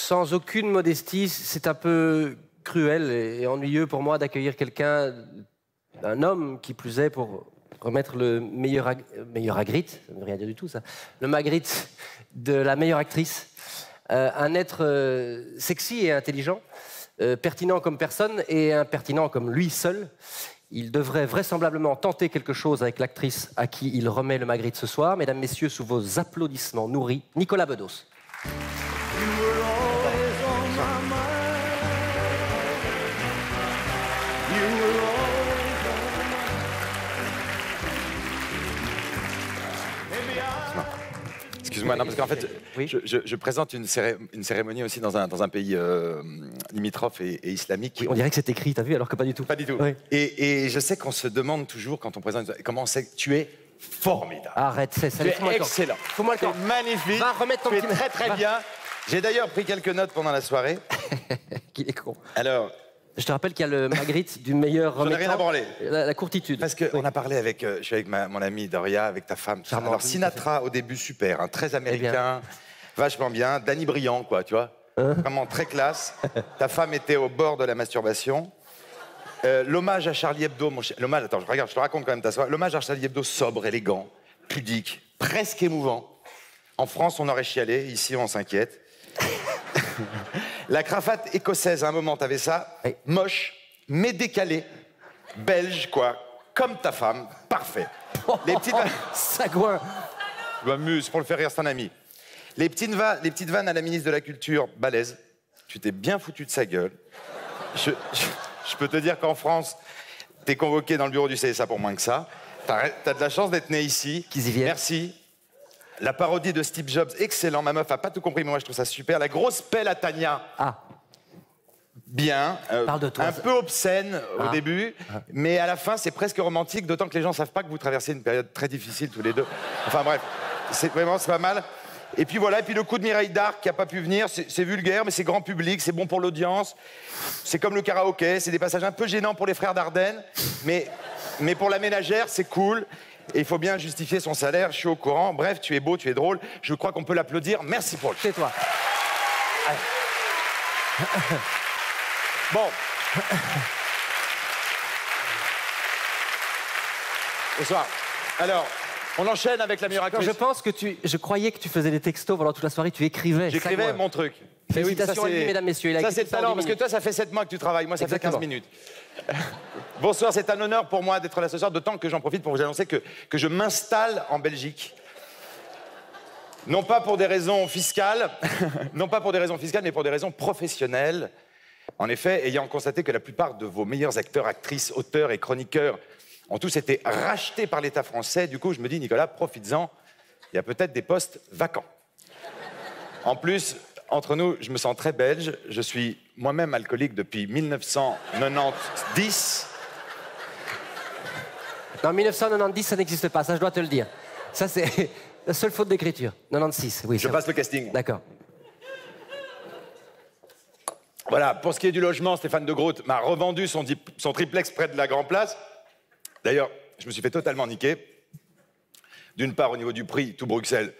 sans aucune modestie, c'est un peu cruel et ennuyeux pour moi d'accueillir quelqu'un, un homme qui plus est, pour remettre le meilleur Hagrid, ça ne veut rien dire du tout ça, le Magritte de la meilleure actrice. Un être sexy et intelligent, pertinent comme personne et impertinent comme lui seul. Il devrait vraisemblablement tenter quelque chose avec l'actrice à qui il remet le Magritte ce soir. Mesdames, messieurs, sous vos applaudissements nourris, Nicolas Bedos. Excuse-moi, non, parce qu'en fait, oui. je présente une cérémonie aussi dans un pays limitrophe et islamique. Oui, on dirait que c'est écrit, t'as vu, alors que pas du tout. Pas du tout. Oui. Et je sais qu'on se demande toujours, quand on présente, comment on sait que tu es formidable. Arrête, c'est ça. Tu es excellent. Fous-moi le camp. Magnifique. Va remettre ton tu es petit... très bien. J'ai d'ailleurs pris quelques notes pendant la soirée. Qu'il est con. Alors... Je te rappelle qu'il y a le Magritte du meilleur remettant. J'en ai rien à branler. La courtitude. Parce qu'on a parlé avec, je suis avec mon ami Doria, avec ta femme. Charmant. Alors Sinatra, au début, super, hein, très américain, vachement bien. Danny Briand, quoi, tu vois. Vraiment très classe. Ta femme était au bord de la masturbation. L'hommage à Charlie Hebdo, l'hommage, attends, regarde, je te raconte quand même ta soirée. L'hommage à Charlie Hebdo, sobre, élégant, pudique, presque émouvant. En France, on aurait chialé, ici, on s'inquiète. La cravate écossaise, à un moment, t'avais ça, oui. Moche, mais décalé, belge, quoi, comme ta femme, parfait. Les petites Sagouin. Je m'amuse, pour le faire rire, c'est un ami. Les petites vannes à la ministre de la Culture, balèze. Tu t'es bien foutu de sa gueule. Je peux te dire qu'en France, t'es convoqué dans le bureau du CSA pour moins que ça. T'as de la chance d'être né ici. Qu'ils y viennent. Merci. La parodie de Steve Jobs, excellent. Ma meuf a pas tout compris, mais moi je trouve ça super. La grosse pelle à Tania. Ah. Bien. Parle de toi. Un peu obscène au début, mais à la fin c'est presque romantique, d'autant que les gens savent pas que vous traversez une période très difficile tous les deux. Enfin bref, c'est pas mal. Et puis voilà, et puis le coup de Mireille d'Arc qui a pas pu venir, c'est vulgaire, mais c'est grand public, c'est bon pour l'audience. C'est comme le karaoké, c'est des passages un peu gênants pour les frères Dardenne, mais pour la ménagère, c'est cool. Et il faut bien justifier son salaire, je suis au courant. Bref, tu es beau, tu es drôle. Je crois qu'on peut l'applaudir. Merci pour lui. C'est toi. Allez. Bon. Bonsoir. Alors, on enchaîne avec la meilleure actrice. Je croyais que tu faisais des textos pendant toute la soirée, tu écrivais. J'écrivais mon truc. Félicitations à lui, mesdames, messieurs. Ça, c'est le talent, parce que toi, ça fait 7 mois que tu travailles. Moi, ça fait 15 minutes. Bonsoir, c'est un honneur pour moi d'être là ce soir, d'autant que j'en profite pour vous annoncer que je m'installe en Belgique. Non pas pour des raisons fiscales, mais pour des raisons professionnelles. En effet, ayant constaté que la plupart de vos meilleurs acteurs, actrices, auteurs et chroniqueurs ont tous été rachetés par l'État français, du coup, je me dis, Nicolas, profites-en, il y a peut-être des postes vacants. En plus, entre nous, je me sens très belge. Je suis moi-même alcoolique depuis 1990. Non, 1990, ça n'existe pas, ça je dois te le dire. Ça, c'est la seule faute d'écriture. 96, oui. Je passe le casting. D'accord. Voilà, pour ce qui est du logement, Stéphane de Groot m'a revendu son triplex près de la Grand Place. D'ailleurs, je me suis fait totalement niquer. D'une part, au niveau du prix, tout Bruxelles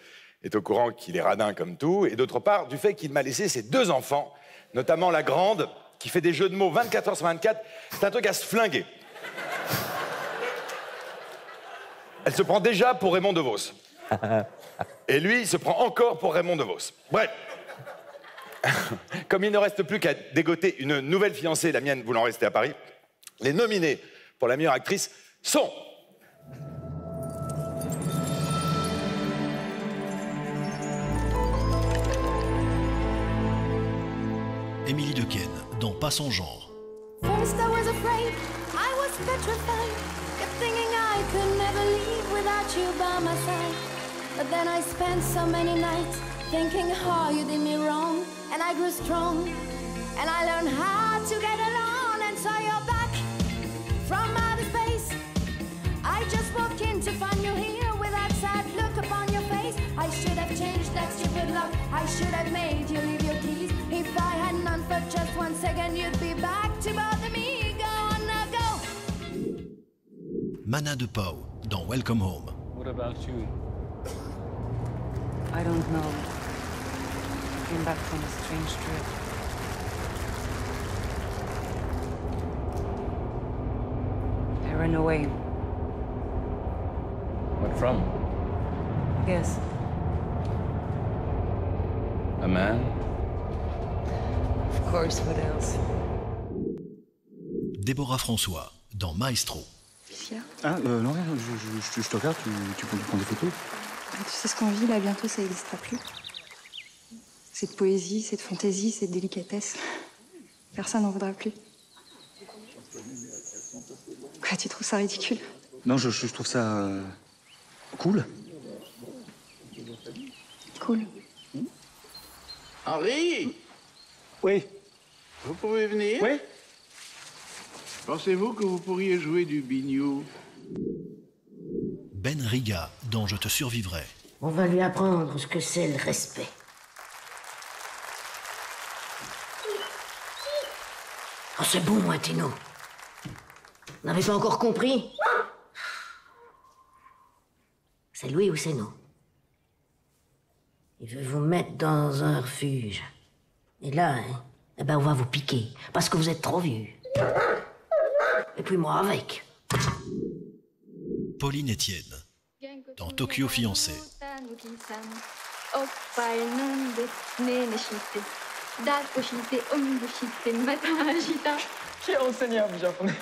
est au courant qu'il est radin comme tout, et d'autre part, du fait qu'il m'a laissé ses 2 enfants, notamment la grande, qui fait des jeux de mots 24 heures sur 24. C'est un truc à se flinguer. Elle se prend déjà pour Raymond DeVos. Et lui, il se prend encore pour Raymond DeVos. Bref. Comme il ne reste plus qu'à dégoter une nouvelle fiancée, la mienne voulant rester à Paris, les nominés pour la meilleure actrice sont... Émilie Dequesne, dans Pas son genre. First I was afraid, I was petrified, kept thinking I could never leave without you by my side. But then I spent so many nights thinking how you did me wrong, and I grew strong, and I learned how to get along, and saw you're back from outer space. I just walked in to find you here with that sad look upon your face. I should have changed that stupid lock, I should have made you leave your keys. If I had none for just 1 second, you'd be back to bother me. Go on now, go. Manin de Pau, dans Welcome Home. What about you? I don't know. came back from a strange trip. I ran away. What from? Yes. A man? Of course, what else? Déborah François, dans Maestro. Lucia, Ah, non, rien, je te regarde, tu prends des photos. tu sais ce qu'on vit là, bientôt ça n'existera plus. Cette poésie, cette fantaisie, cette délicatesse. Personne n'en voudra plus. Quoi, tu trouves ça ridicule? Non, je trouve ça cool. Cool. Henri, Oui. vous pouvez venir? Oui. Pensez-vous que vous pourriez jouer du biniou? Ben Riga, dans Je te survivrai. On va lui apprendre ce que c'est le respect. Oh, c'est bon, hein, Tino. Vous n'avez pas encore compris? C'est lui ou c'est nous? Il veut vous mettre dans un refuge. Et là, hein, eh ben on va vous piquer, parce que vous êtes trop vieux. Et puis moi avec. Pauline Etienne, dans Tokyo Fiancé. Qui enseigne en japonais?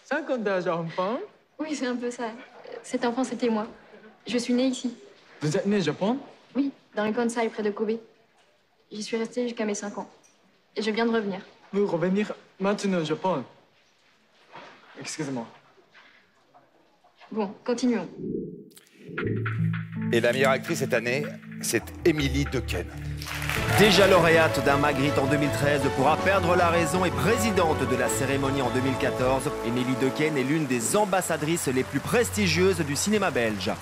C'est un conte de Japon? Oui, c'est un peu ça. Cet enfant, c'était moi. Je suis née ici. Vous êtes né au Japon? Oui, dans le Kansai, près de Kobe. J'y suis restée jusqu'à mes 5 ans. Et je viens de revenir. Vous revenir maintenant au Japon? Excusez-moi. Bon, continuons. Et la meilleure actrice cette année, c'est Émilie Dequesne. Déjà lauréate d'un Magritte en 2013 pour À perdre la raison et présidente de la cérémonie en 2014, Émilie Dequesne est l'une des ambassadrices les plus prestigieuses du cinéma belge.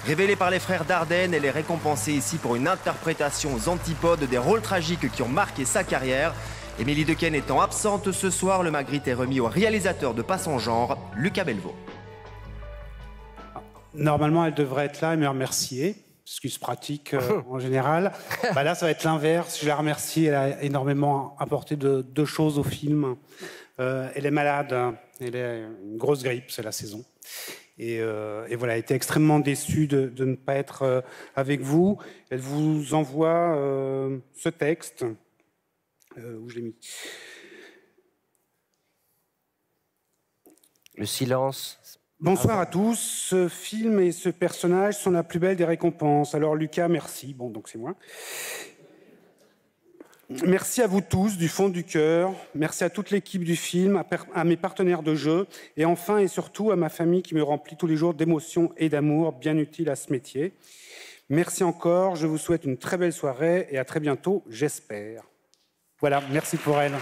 Révélée par les frères Dardenne, elle est récompensée ici pour une interprétation aux antipodes des rôles tragiques qui ont marqué sa carrière. Émilie Dequesne étant absente ce soir, le Magritte est remis au réalisateur de Pas son genre, Lucas Belvaux. Normalement, elle devrait être là et me remercier, ce qui se pratique en général. Bah là, ça va être l'inverse. Je la remercie. Elle a énormément apporté de choses au film. Elle est malade. Elle a une grosse grippe, c'est la saison. Et voilà, elle était extrêmement déçue de ne pas être avec vous. Elle vous envoie ce texte. Où je l'ai mis? Le silence. Bonsoir à tous. Ce film et ce personnage sont la plus belle des récompenses. Alors Lucas, merci. Bon, donc c'est moi. Merci à vous tous du fond du cœur. Merci à toute l'équipe du film, à mes partenaires de jeu et enfin et surtout à ma famille qui me remplit tous les jours d'émotions et d'amour bien utiles à ce métier. Merci encore. Je vous souhaite une très belle soirée et à très bientôt, j'espère. Voilà, merci pour elle.